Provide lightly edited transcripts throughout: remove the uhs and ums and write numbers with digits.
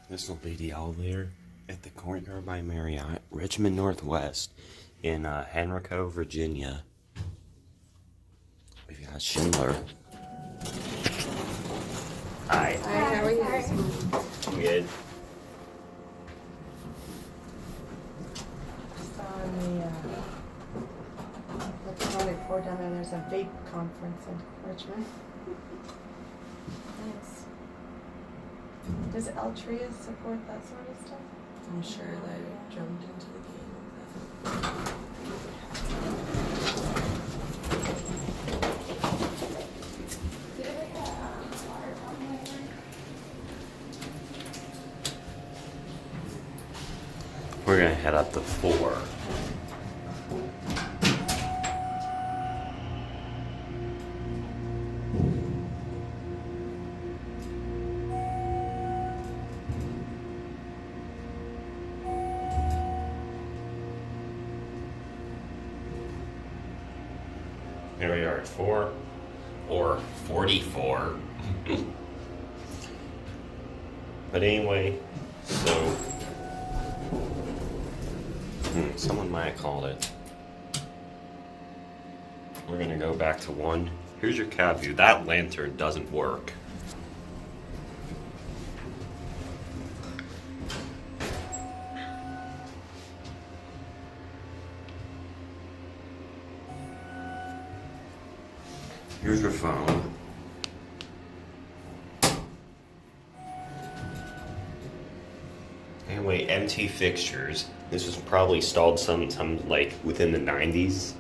This will be the elevator at the Courtyard by Marriott, Richmond Northwest, in Henrico, Virginia. We've got Schindler. Hi. Hi, how are you? Good. Just on the electronic board down there, there's a vape conference in Richmond. Nice. Does Altria support that sort of stuff? I'm sure they jumped into the game with that. We're gonna head up to 4. Here we are at 4, or 44. But anyway, so someone might have called it. We're gonna go back to 1. Here's your cab view. That lantern doesn't work. Here's your phone. Anyway, empty fixtures. This was probably installed some like within the 90s.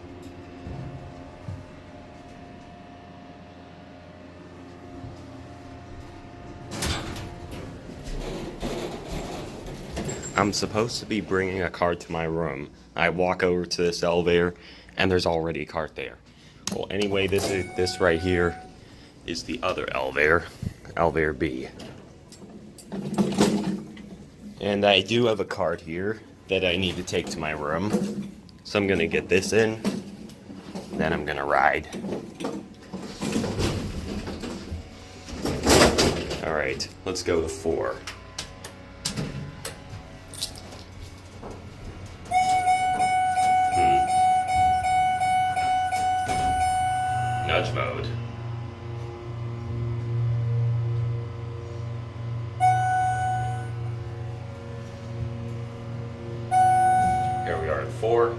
I'm supposed to be bringing a cart to my room. I walk over to this elevator and there's already a cart there. Well, anyway, this right here is the other elevator, elevator B. And I do have a cart here that I need to take to my room. So I'm gonna get this in, then I'm gonna ride. All right, let's go to 4. Nudge mode. Here we are at 4.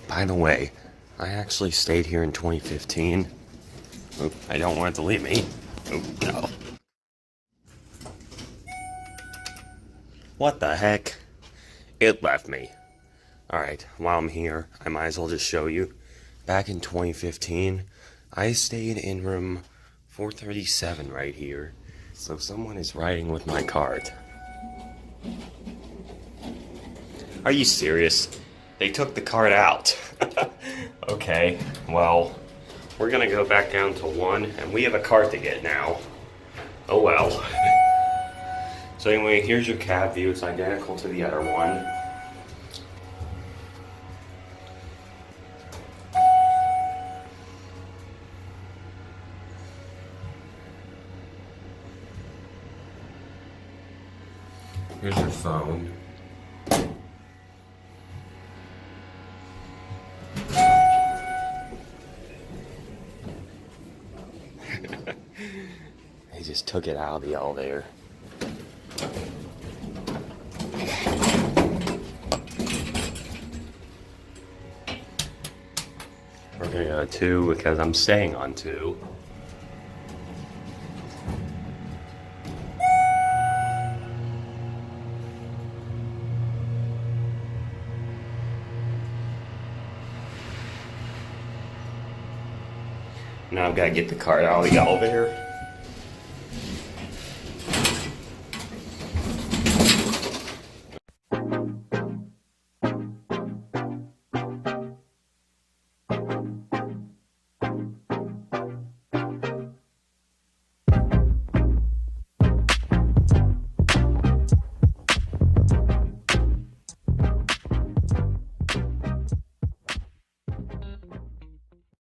By the way, I actually stayed here in 2015. Oop, I don't want it to leave me. Oh, no. What the heck? It left me. Alright, while I'm here, I might as well just show you. Back in 2015, I stayed in room 437 right here. So someone is riding with my cart. Are you serious? They took the cart out. Okay, well, we're gonna go back down to 1, and we have a cart to get now. Oh well. So anyway, here's your cab view. It's identical to the other one. Here's your phone. They just took it out of the elevator. We're gonna go to 2 because I'm staying on 2. Now I've got to get the cart out of the elevator.